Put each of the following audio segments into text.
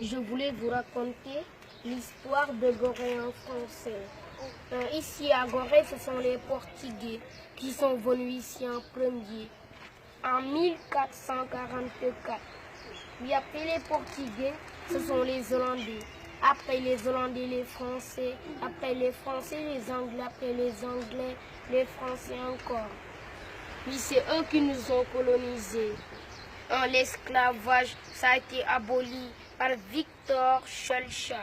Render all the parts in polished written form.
je voulais vous raconter l'histoire de Gorée en français. Ici à Gorée, ce sont les Portugais qui sont venus ici en premier, en 1444. Puis après les Portugais, ce sont les Hollandais. Après les Hollandais, les Français. Après les Français, les Anglais. Après les Anglais, les Français encore. Puis c'est eux qui nous ont colonisés. L'esclavage, ça a été aboli par Victor Schœlcher.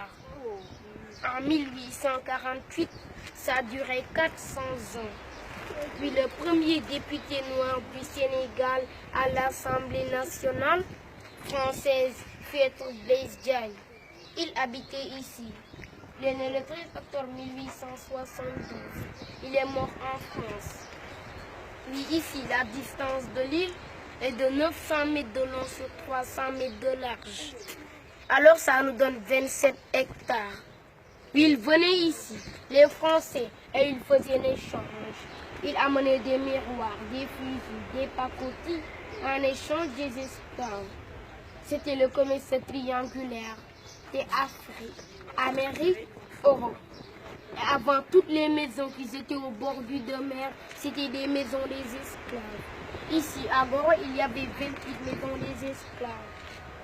En 1848, ça a duré 400 ans. Puis le premier député noir du Sénégal à l'Assemblée nationale française, Maître Blaise Diagne. Il habitait ici. Il est né le 13 octobre 1872. Il est mort en France. Puis ici, la distance de l'île est de 900 mètres de long sur 300 mètres de large. Alors ça nous donne 27 hectares. Puis ils venaient ici, les Français, et ils faisaient l'échange. Ils amenaient des miroirs, des fusils, des pacotis en échange des esclaves. C'était le commerce triangulaire des Afrique, Amérique, Europe. Et avant, toutes les maisons qui étaient au bord de mer, c'était des maisons des esclaves. Ici, à Gorée, il y avait 28 maisons des esclaves.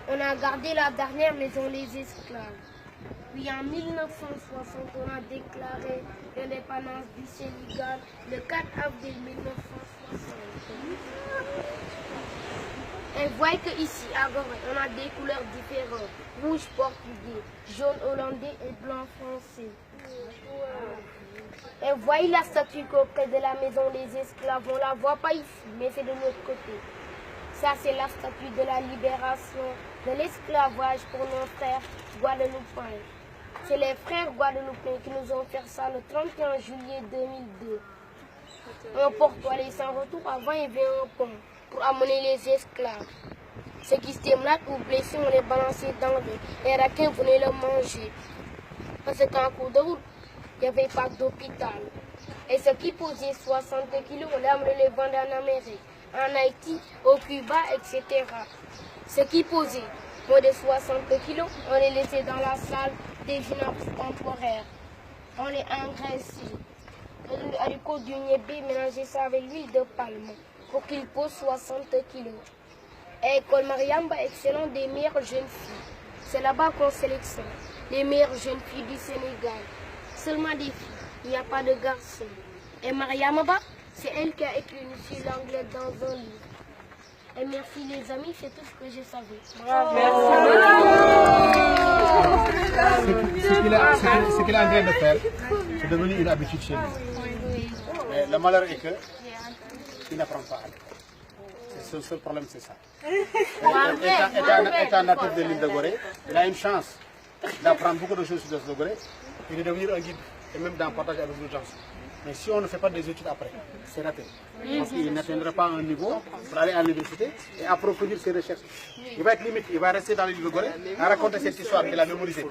On a gardé la dernière maison des esclaves. Puis en 1960, on a déclaré l'indépendance du Sénégal le 4 avril 1960. Et voyez qu'ici, à Gorée, on a des couleurs différentes. Rouge portugais, jaune hollandais et blanc français. Et voyez la statue près de la maison des esclaves. On ne la voit pas ici, mais c'est de l'autre côté. Ça, c'est la statue de la libération de l'esclavage pour nos frères guadeloupéens. C'est les frères guadeloupéens qui nous ont fait ça le 31 juillet 2002. Un portoil sans retour, avant il y avait un pont pour amener les esclaves. Ceux qui étaient malades ou blessés, on les balançait dans l'eau. Les requins venaient le manger. Parce qu'en cours de route, il n'y avait pas d'hôpital. Et ceux qui posaient 60 kilos, on les amenait les vendre en Amérique, en Haïti, au Cuba, etc. Ceux qui posaient moins de 60 kilos, on les laissait dans la salle des finances temporaires. On les engraissait. Le haricot du niébé, mélanger ça avec l'huile de palme pour qu'ils posent 60 kilos. Et École Mariamba, excellent des meilleures jeunes filles. C'est là-bas qu'on sélectionne les meilleures jeunes filles du Sénégal. Seulement des filles, il n'y a pas de garçons. Et Mariamba, c'est elle qui a écrit une fille l'anglais dans un livre. Et merci les amis, c'est tout ce que je savais. Bravo. Ce qu'il est en train de faire, c'est devenu une habitude chez lui. Mais le malheur est que il n'apprend pas. C'est le seul problème, c'est ça. Étant natif de l'île de Gorée, il a une chance d'apprendre beaucoup de choses sur l'île de Gorée et de devenir un guide et même d'en partager avec les gens. Mais si on ne fait pas des études après, c'est raté. Parce qu'il n'atteindra pas un niveau pour aller à l'université et approfondir ses recherches. Il va être limite, il va rester dans l'île de Gorée à raconter cette histoire qu'il a mémorisée.